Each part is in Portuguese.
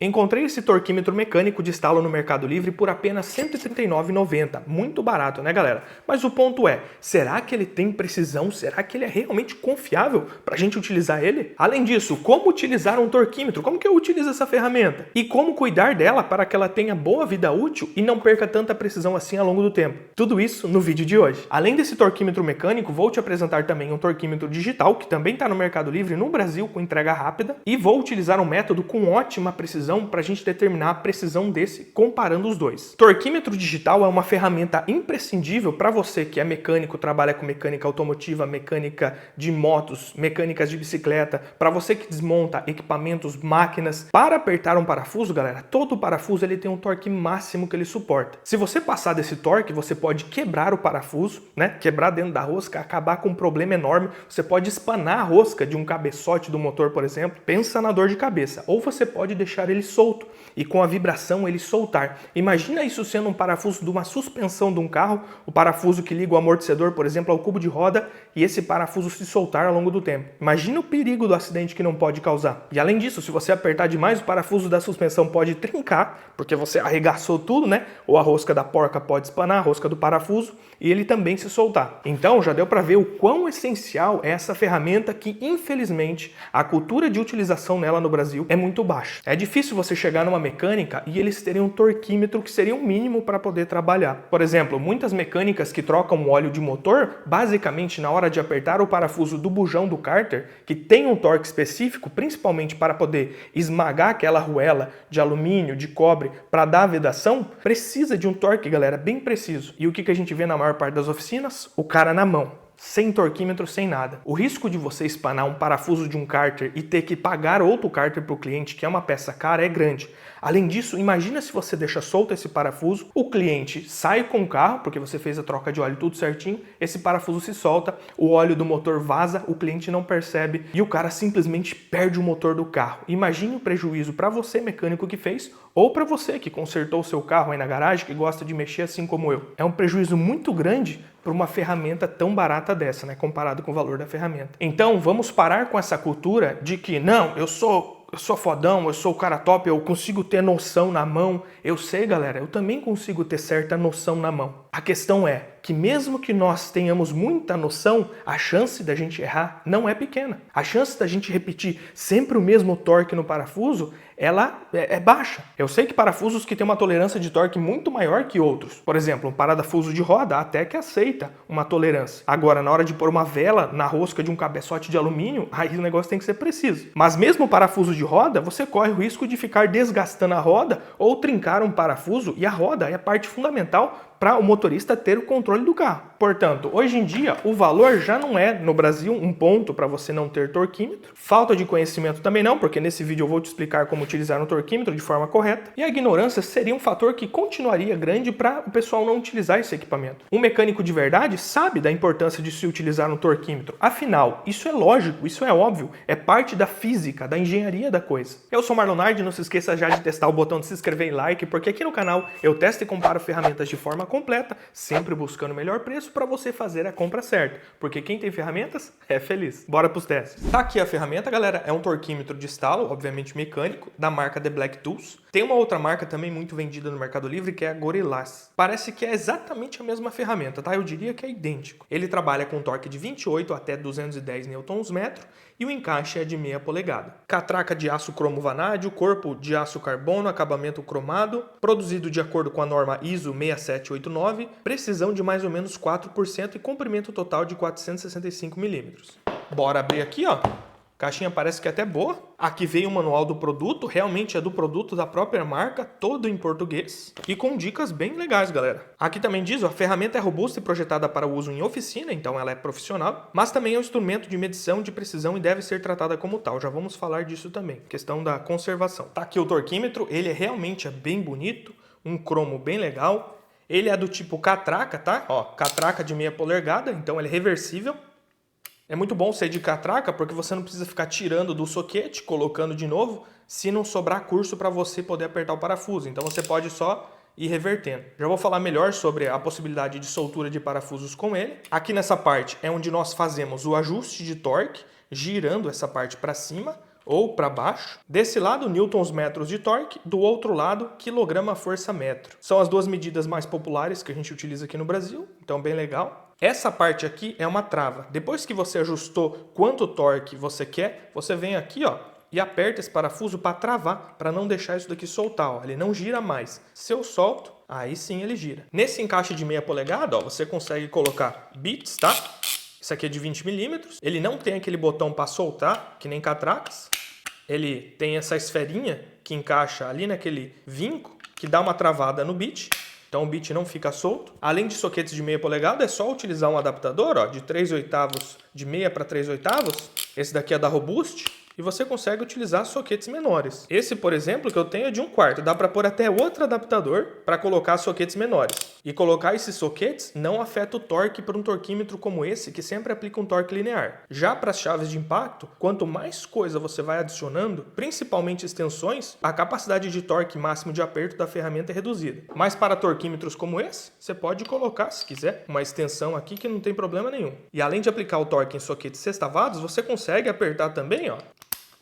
Encontrei esse torquímetro mecânico de estalo no Mercado Livre por apenas R$ 139,90. Muito barato, né, galera? Mas o ponto é, será que ele tem precisão? Será que ele é realmente confiável para a gente utilizar ele? Além disso, como utilizar um torquímetro? Como que eu utilizo essa ferramenta? E como cuidar dela para que ela tenha boa vida útil e não perca tanta precisão assim ao longo do tempo? Tudo isso no vídeo de hoje. Além desse torquímetro mecânico, vou te apresentar também um torquímetro digital, que também está no Mercado Livre no Brasil com entrega rápida, e vou utilizar um método com ótima precisão para a gente determinar a precisão desse comparando os dois. Torquímetro digital é uma ferramenta imprescindível para você que é mecânico, trabalha com mecânica automotiva, mecânica de motos, mecânicas de bicicleta, para você que desmonta equipamentos, máquinas. Para apertar um parafuso, galera, todo parafuso ele tem um torque máximo que ele suporta. Se você passar desse torque, você pode quebrar o parafuso, né? Quebrar dentro da rosca, acabar com um problema enorme. Você pode espanar a rosca de um cabeçote do motor, por exemplo. Pensa na dor de cabeça. Ou você pode deixar ele solto e com a vibração ele soltar. Imagina isso sendo um parafuso de uma suspensão de um carro, o parafuso que liga o amortecedor, por exemplo, ao cubo de roda, e esse parafuso se soltar ao longo do tempo. Imagina o perigo do acidente que não pode causar. E além disso, se você apertar demais, o parafuso da suspensão pode trincar, porque você arregaçou tudo, né? Ou a rosca da porca pode espanar, a rosca do parafuso, e ele também se soltar. Então já deu para ver o quão essencial é essa ferramenta que, infelizmente, a cultura de utilização nela no Brasil é muito baixa. É difícil você chegar numa mecânica e eles terem um torquímetro que seria o mínimo para poder trabalhar. Por exemplo, muitas mecânicas que trocam o óleo de motor, basicamente na hora de apertar o parafuso do bujão do cárter, que tem um torque específico, principalmente para poder esmagar aquela arruela de alumínio, de cobre, para dar a vedação, precisa de um torque, galera, bem preciso. E o que a gente vê na maior parte das oficinas? O cara na mão. Sem torquímetro, sem nada. O risco de você espanar um parafuso de um cárter e ter que pagar outro cárter para o cliente, que é uma peça cara, é grande. Além disso, imagina se você deixa solto esse parafuso, o cliente sai com o carro, porque você fez a troca de óleo tudo certinho, esse parafuso se solta, o óleo do motor vaza, o cliente não percebe e o cara simplesmente perde o motor do carro. Imagine o prejuízo para você, mecânico, que fez, ou para você que consertou o seu carro aí na garagem, que gosta de mexer assim como eu. É um prejuízo muito grande por uma ferramenta tão barata dessa, né, comparado com o valor da ferramenta. Então, vamos parar com essa cultura de que, não, eu sou fodão, eu sou o cara top, eu consigo ter noção na mão. Eu sei, galera, eu também consigo ter certa noção na mão. A questão é que mesmo que nós tenhamos muita noção, a chance da gente errar não é pequena. A chance da gente repetir sempre o mesmo torque no parafuso, ela é baixa. Eu sei que parafusos que têm uma tolerância de torque muito maior que outros. Por exemplo, um parafuso de roda até que aceita uma tolerância. Agora, na hora de pôr uma vela na rosca de um cabeçote de alumínio, aí o negócio tem que ser preciso. Mas mesmo o parafuso de roda, você corre o risco de ficar desgastando a roda ou trincar um parafuso, e a roda é a parte fundamental para o motorista ter o controle do carro. Portanto, hoje em dia, o valor já não é, no Brasil, um ponto para você não ter torquímetro. Falta de conhecimento também não, porque nesse vídeo eu vou te explicar como utilizar um torquímetro de forma correta. E a ignorância seria um fator que continuaria grande para o pessoal não utilizar esse equipamento. Um mecânico de verdade sabe da importância de se utilizar um torquímetro. Afinal, isso é lógico, isso é óbvio, é parte da física, da engenharia da coisa. Eu sou Marlon Nardi, não se esqueça já de testar o botão de se inscrever e like, porque aqui no canal eu testo e comparo ferramentas de forma completa, sempre buscando o melhor preço para você fazer a compra certa, porque quem tem ferramentas é feliz. Bora pros testes. Tá aqui a ferramenta, galera, é um torquímetro de estalo, obviamente mecânico, da marca The Black Tools. Tem uma outra marca também muito vendida no Mercado Livre, que é a Gorillaz. Parece que é exatamente a mesma ferramenta, tá? Eu diria que é idêntico. Ele trabalha com torque de 28 até 210 Nm e o encaixe é de meia polegada. Catraca de aço cromo vanádio, corpo de aço carbono, acabamento cromado, produzido de acordo com a norma ISO 6789, precisão de mais ou menos 4% e comprimento total de 465 mm. Bora abrir aqui, ó. Caixinha parece que é até boa. Aqui veio o manual do produto, realmente é do produto da própria marca, todo em português e com dicas bem legais, galera. Aqui também diz, ó, a ferramenta é robusta e projetada para uso em oficina, então ela é profissional, mas também é um instrumento de medição de precisão e deve ser tratada como tal. Já vamos falar disso também, questão da conservação. Tá aqui o torquímetro, ele realmente é bem bonito, um cromo bem legal. Ele é do tipo catraca, tá? Ó, catraca de meia polegada, então ele é reversível. É muito bom ser de catraca porque você não precisa ficar tirando do soquete, colocando de novo, se não sobrar curso para você poder apertar o parafuso. Então você pode só ir revertendo. Já vou falar melhor sobre a possibilidade de soltura de parafusos com ele. Aqui nessa parte é onde nós fazemos o ajuste de torque, girando essa parte para cima, ou para baixo. Desse lado, newtons-metros de torque, do outro lado, quilograma-força-metro. São as duas medidas mais populares que a gente utiliza aqui no Brasil, então bem legal. Essa parte aqui é uma trava. Depois que você ajustou quanto torque você quer, você vem aqui, ó, e aperta esse parafuso para travar, para não deixar isso daqui soltar, ó. Ele não gira mais. Se eu solto, aí sim ele gira. Nesse encaixe de meia polegada, ó, você consegue colocar bits, tá? Isso aqui é de 20 milímetros. Ele não tem aquele botão para soltar, que nem catracas. Ele tem essa esferinha que encaixa ali naquele vinco, que dá uma travada no bit. Então o bit não fica solto. Além de soquetes de meia polegada, é só utilizar um adaptador, ó, de 3/8 de meia para 3/8. Esse daqui é da Robust. E você consegue utilizar soquetes menores. Esse, por exemplo, que eu tenho é de 1/4. Dá para pôr até outro adaptador para colocar soquetes menores. E colocar esses soquetes não afeta o torque para um torquímetro como esse, que sempre aplica um torque linear. Já para as chaves de impacto, quanto mais coisa você vai adicionando, principalmente extensões, a capacidade de torque máximo de aperto da ferramenta é reduzida. Mas para torquímetros como esse, você pode colocar, se quiser, uma extensão aqui que não tem problema nenhum. E além de aplicar o torque em soquetes sextavados, você consegue apertar também, ó,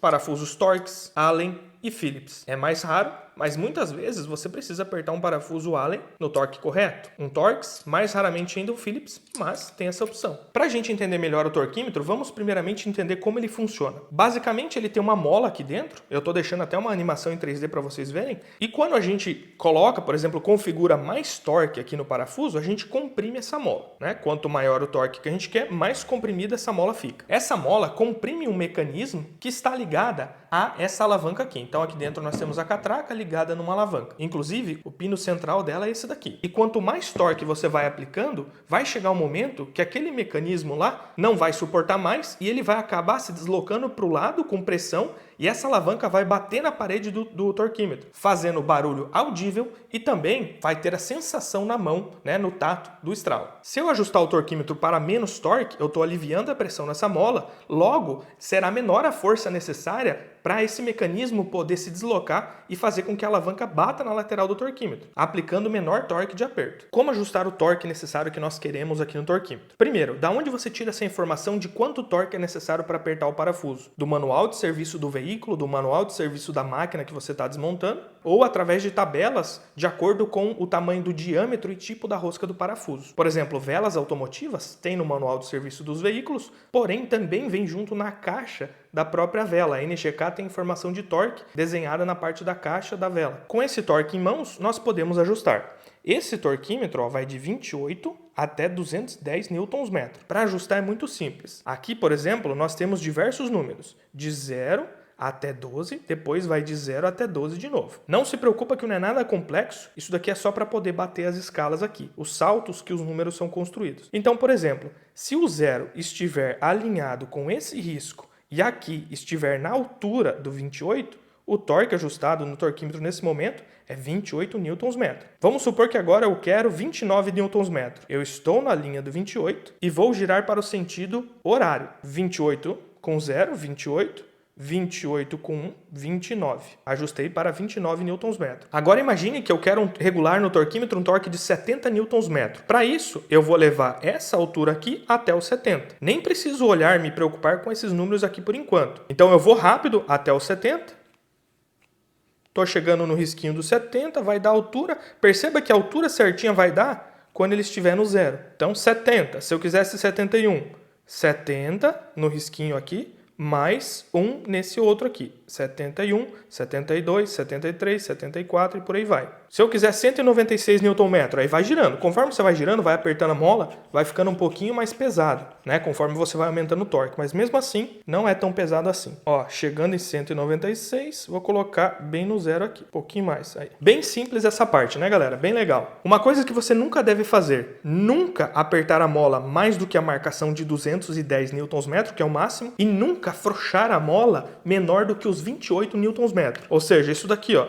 parafusos Torx, Allen e Phillips. É mais raro, mas muitas vezes você precisa apertar um parafuso Allen no torque correto. Um Torx, mais raramente ainda um Phillips, mas tem essa opção. Para a gente entender melhor o torquímetro, vamos primeiramente entender como ele funciona. Basicamente, ele tem uma mola aqui dentro. Eu estou deixando até uma animação em 3D para vocês verem. E quando a gente coloca, por exemplo, configura mais torque aqui no parafuso, a gente comprime essa mola, né? Quanto maior o torque que a gente quer, mais comprimida essa mola fica. Essa mola comprime um mecanismo que está ligada a essa alavanca aqui. Então aqui dentro nós temos a catraca ligada numa alavanca. Inclusive, o pino central dela é esse daqui. E quanto mais torque você vai aplicando, vai chegar um momento que aquele mecanismo lá não vai suportar mais e ele vai acabar se deslocando para o lado com pressão e essa alavanca vai bater na parede do torquímetro, fazendo barulho audível e também vai ter a sensação na mão, né, no tato do estralo. Se eu ajustar o torquímetro para menos torque, eu estou aliviando a pressão nessa mola, logo será menor a força necessária para esse mecanismo poder se deslocar e fazer com que a alavanca bata na lateral do torquímetro, aplicando menor torque de aperto. Como ajustar o torque necessário que nós queremos aqui no torquímetro? Primeiro, da onde você tira essa informação de quanto torque é necessário para apertar o parafuso? Do manual de serviço do veículo, do manual de serviço da máquina que você está desmontando, ou através de tabelas de acordo com o tamanho do diâmetro e tipo da rosca do parafuso. Por exemplo, velas automotivas tem no manual de serviço dos veículos, porém também vem junto na caixa da própria vela. A NGK tem informação de torque desenhada na parte da caixa da vela. Com esse torque em mãos, nós podemos ajustar. Esse torquímetro, ó, vai de 28 até 210 Nm. Para ajustar é muito simples. Aqui, por exemplo, nós temos diversos números, de 0 até 12, depois vai de 0 até 12 de novo. Não se preocupa que não é nada complexo, isso daqui é só para poder bater as escalas aqui, os saltos que os números são construídos. Então, por exemplo, se o 0 estiver alinhado com esse risco e aqui estiver na altura do 28, o torque ajustado no torquímetro nesse momento é 28 Nm. Vamos supor que agora eu quero 29 Nm. Eu estou na linha do 28 e vou girar para o sentido horário. 28 com 0, 28. 28 com 1, 29. Ajustei para 29 Nm. Agora imagine que eu quero regular no torquímetro um torque de 70 Nm. Para isso, eu vou levar essa altura aqui até o 70. Nem preciso olhar, me preocupar com esses números aqui por enquanto. Então eu vou rápido até o 70. Estou chegando no risquinho do 70, vai dar altura. Perceba que a altura certinha vai dar quando ele estiver no 0. Então 70. Se eu quisesse 71, 70 no risquinho aqui, mais 1 nesse outro aqui. 71, 72, 73, 74 e por aí vai. Se eu quiser 196 Nm, aí vai girando. Conforme você vai girando, vai apertando a mola, vai ficando um pouquinho mais pesado, né? Conforme você vai aumentando o torque. Mas mesmo assim, não é tão pesado assim. Ó, chegando em 196, vou colocar bem no 0 aqui. Um pouquinho mais. Aí. Bem simples essa parte, né, galera? Bem legal. Uma coisa que você nunca deve fazer, nunca apertar a mola mais do que a marcação de 210 Nm, que é o máximo, e nunca afrouxar a mola menor do que os 28 Nm. Ou seja, isso daqui, ó,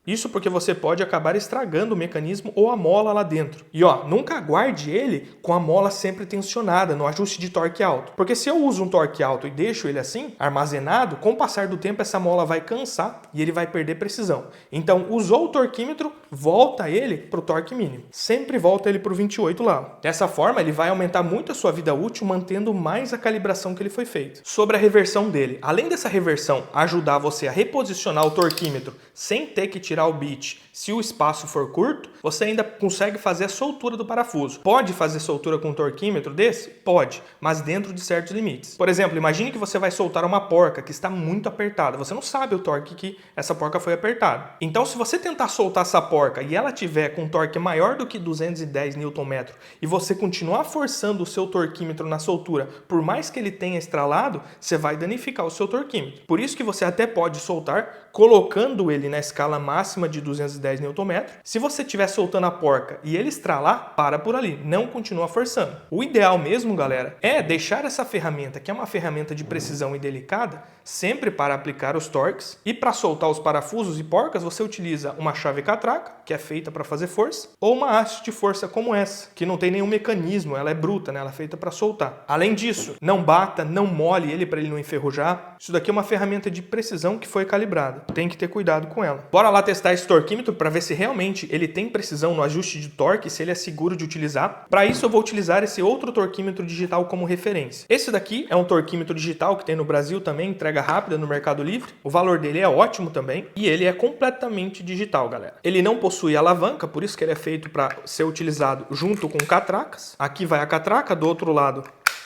Isso porque você pode acabar estragando o mecanismo ou a mola lá dentro. E ó, nunca guarde ele com a mola sempre tensionada no ajuste de torque alto. Porque se eu uso um torque alto e deixo ele assim, armazenado, com o passar do tempo essa mola vai cansar e ele vai perder precisão. Então, usou o torquímetro, volta ele para o torque mínimo. Sempre volta ele para o 28 lá. Dessa forma, ele vai aumentar muito a sua vida útil, mantendo mais a calibração que ele foi feito. Sobre a reversão dele, além dessa reversão ajudar você a reposicionar o torquímetro sem ter que tirar o bit se o espaço for curto, você ainda consegue fazer a soltura do parafuso. Pode fazer soltura com um torquímetro desse? Pode, mas dentro de certos limites. Por exemplo, imagine que você vai soltar uma porca que está muito apertada. Você não sabe o torque que essa porca foi apertada. Então, se você tentar soltar essa porca e ela tiver com um torque maior do que 210 Nm e você continuar forçando o seu torquímetro na soltura, por mais que ele tenha estralado, você vai danificar o seu torquímetro. Por isso que você até pode soltar colocando ele na escala máxima de 210 Nm. Se você estiver soltando a porca e ele estralar, para por ali, não continua forçando. O ideal mesmo, galera, é deixar essa ferramenta, que é uma ferramenta de precisão e delicada, sempre para aplicar os torques. E para soltar os parafusos e porcas, você utiliza uma chave catraca, que é feita para fazer força, ou uma haste de força como essa, que não tem nenhum mecanismo, ela é bruta, né? Ela é feita para soltar. Além disso, não bata, não molhe ele para ele não enferrujar. Isso daqui é uma ferramenta de precisão que foi calibrada. Tem que ter cuidado com ela. Bora lá testar esse torquímetro para ver se realmente ele tem precisão no ajuste de torque, se ele é seguro de utilizar. Para isso eu vou utilizar esse outro torquímetro digital como referência. Esse daqui é um torquímetro digital que tem no Brasil também, entrega rápida no Mercado Livre. O valor dele é ótimo também e ele é completamente digital, galera. Ele não possui alavanca, por isso que ele é feito para ser utilizado junto com catracas. Aqui vai a catraca, do outro lado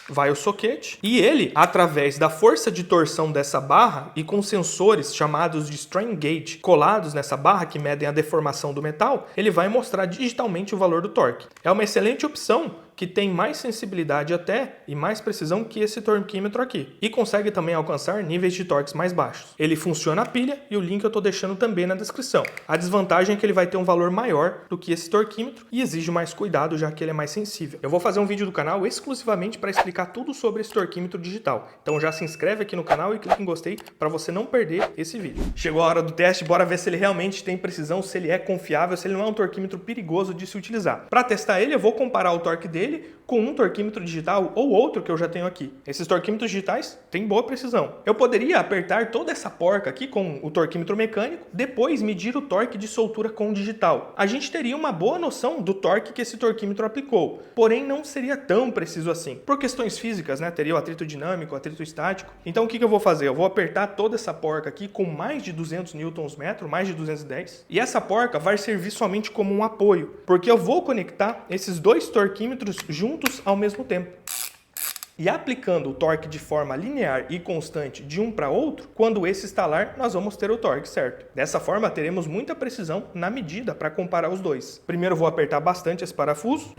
vai o soquete, e ele, através da força de torção dessa barra e com sensores chamados de strain gauge colados nessa barra que medem a deformação do metal, ele vai mostrar digitalmente o valor do torque. É uma excelente opção que tem mais sensibilidade até e mais precisão que esse torquímetro aqui. E consegue também alcançar níveis de torques mais baixos. Ele funciona a pilha e o link eu estou deixando também na descrição. A desvantagem é que ele vai ter um valor maior do que esse torquímetro e exige mais cuidado, já que ele é mais sensível. Eu vou fazer um vídeo do canal exclusivamente para explicar tudo sobre esse torquímetro digital. Então já se inscreve aqui no canal e clica em gostei para você não perder esse vídeo. Chegou a hora do teste, bora ver se ele realmente tem precisão, se ele é confiável, se ele não é um torquímetro perigoso de se utilizar. Para testar ele, eu vou comparar o torque dele com um torquímetro digital ou outro que eu já tenho aqui. Esses torquímetros digitais têm boa precisão. Eu poderia apertar toda essa porca aqui com o torquímetro mecânico, depois medir o torque de soltura com o digital. A gente teria uma boa noção do torque que esse torquímetro aplicou, porém não seria tão preciso assim. Por questões físicas, né? Teria o atrito dinâmico, o atrito estático. Então o que eu vou fazer? Eu vou apertar toda essa porca aqui com mais de 200 Nm, mais de 210, e essa porca vai servir somente como um apoio, porque eu vou conectar esses dois torquímetros juntos ao mesmo tempo. E aplicando o torque de forma linear e constante de um para outro, quando esse estalar, nós vamos ter o torque certo. Dessa forma, teremos muita precisão na medida para comparar os dois. Primeiro vou apertar bastante esse parafuso.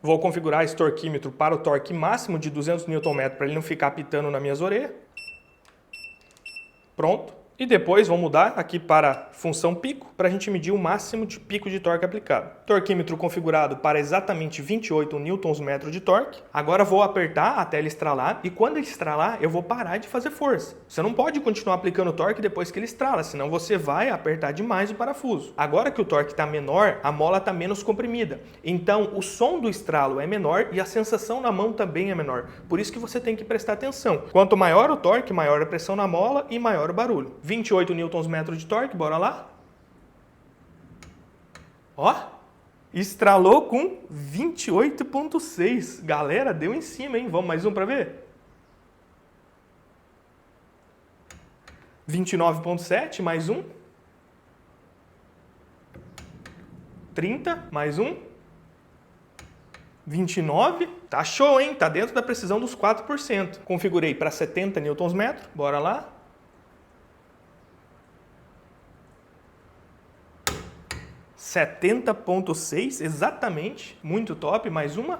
Vou configurar esse torquímetro para o torque máximo de 200 Nm para ele não ficar apitando nas minhas orelhas. Pronto. E depois vou mudar aqui para função pico, para a gente medir o máximo de pico de torque aplicado. Torquímetro configurado para exatamente 28 Nm de torque. Agora vou apertar até ele estralar, e quando ele estralar, eu vou parar de fazer força. Você não pode continuar aplicando torque depois que ele estrala, senão você vai apertar demais o parafuso. Agora que o torque está menor, a mola está menos comprimida. Então o som do estralo é menor e a sensação na mão também é menor. Por isso que você tem que prestar atenção. Quanto maior o torque, maior a pressão na mola e maior o barulho. 28 Nm de torque, bora lá. Ó, estralou com 28,6. Galera, deu em cima, hein? Vamos mais um para ver? 29,7, mais um. 30, mais um. 29. Tá show, hein? Tá dentro da precisão dos 4%. Configurei para 70 Nm, bora lá. 70,6, exatamente, muito top, mais uma.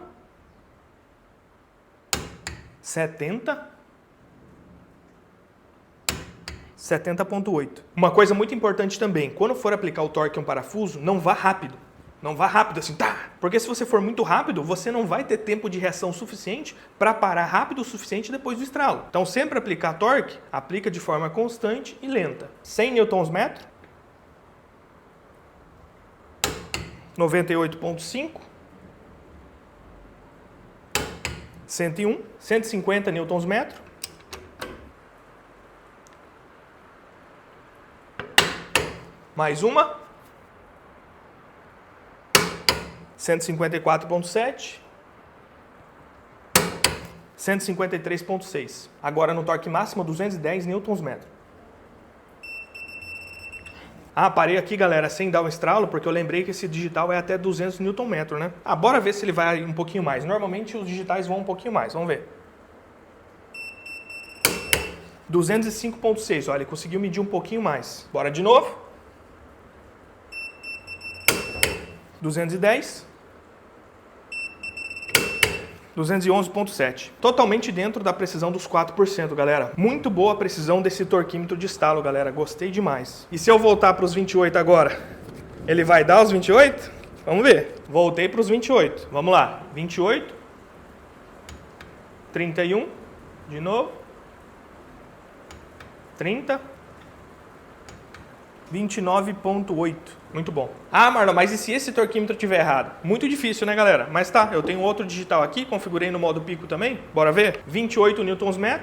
70. 70,8. Uma coisa muito importante também, quando for aplicar o torque em um parafuso, não vá rápido. Não vá rápido assim, tá? Porque se você for muito rápido, você não vai ter tempo de reação suficiente para parar rápido o suficiente depois do estralo. Então, sempre aplicar torque, aplica de forma constante e lenta. 100 Nm, 98,5, 101, 150 Nm, mais uma, 154,7, 153,6. Agora no torque máximo, 210 Nm. Ah, parei aqui, galera, sem dar um estralo, porque eu lembrei que esse digital é até 200 Nm, né? Ah, bora ver se ele vai um pouquinho mais. Normalmente os digitais vão um pouquinho mais, vamos ver. 205,6, olha, ele conseguiu medir um pouquinho mais. Bora de novo. 210. 211,7. Totalmente dentro da precisão dos 4%, galera. Muito boa a precisão desse torquímetro de estalo, galera. Gostei demais. E se eu voltar para os 28 agora, ele vai dar os 28? Vamos ver. Voltei para os 28. Vamos lá. 28. 31. De novo. 30. 29,8. Muito bom. Ah, Marlon, mas e se esse torquímetro estiver errado? Muito difícil, né, galera? Mas tá, eu tenho outro digital aqui, configurei no modo pico também. Bora ver? 28 Nm,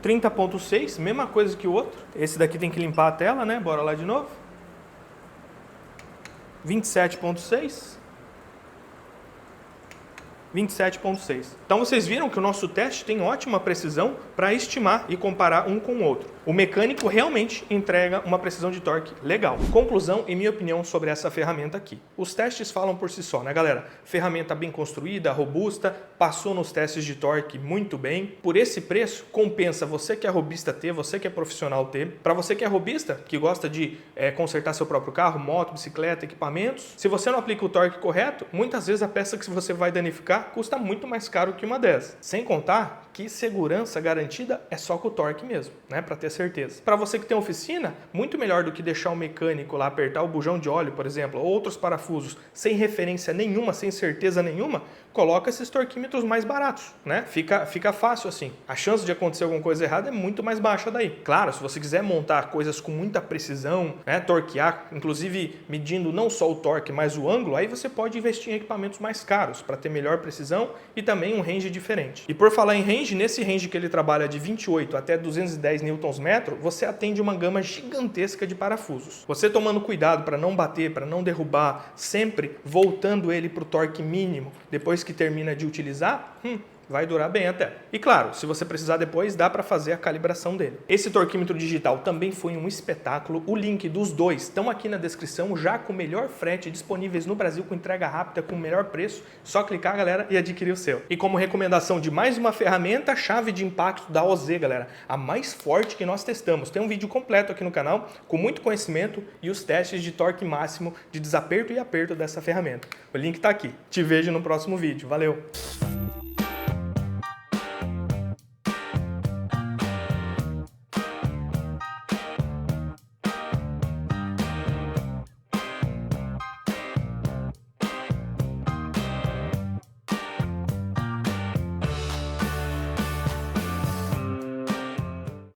30,6, mesma coisa que o outro. Esse daqui tem que limpar a tela, né? Bora lá de novo. 27,6. 27,6. Então vocês viram que o nosso teste tem ótima precisão para estimar e comparar um com o outro. O mecânico realmente entrega uma precisão de torque legal. Conclusão, em minha opinião, sobre essa ferramenta aqui. Os testes falam por si só, né, galera? Ferramenta bem construída, robusta, passou nos testes de torque muito bem. Por esse preço, compensa você que é robista ter, você que é profissional ter. Para você que é robista, que gosta de consertar seu próprio carro, moto, bicicleta, equipamentos, se você não aplica o torque correto, muitas vezes a peça que você vai danificar custa muito mais caro que uma dessas. Sem contar que segurança garantida é só com o torque mesmo, né? Para ter certeza. Para você que tem oficina, muito melhor do que deixar o mecânico lá apertar o bujão de óleo, por exemplo, ou outros parafusos, sem referência nenhuma, sem certeza nenhuma, coloca esses torquímetros mais baratos, né? Fica fácil assim. A chance de acontecer alguma coisa errada é muito mais baixa daí. Claro, se você quiser montar coisas com muita precisão, né? Torquear, inclusive medindo não só o torque, mas o ângulo, aí você pode investir em equipamentos mais caros para ter melhor precisão e também um range diferente. E por falar em range, nesse range que ele trabalha de 28 até 210 Nm, você atende uma gama gigantesca de parafusos. Você tomando cuidado para não bater, para não derrubar, sempre voltando ele para o torque mínimo depois que termina de utilizar, vai durar bem até. E claro, se você precisar depois, dá para fazer a calibração dele. Esse torquímetro digital também foi um espetáculo. O link dos dois estão aqui na descrição, já com o melhor frete disponíveis no Brasil, com entrega rápida, com o melhor preço. Só clicar, galera, e adquirir o seu. E como recomendação de mais uma ferramenta, a chave de impacto da OZ, galera. A mais forte que nós testamos. Tem um vídeo completo aqui no canal, com muito conhecimento e os testes de torque máximo, de desaperto e aperto dessa ferramenta. O link está aqui. Te vejo no próximo vídeo. Valeu!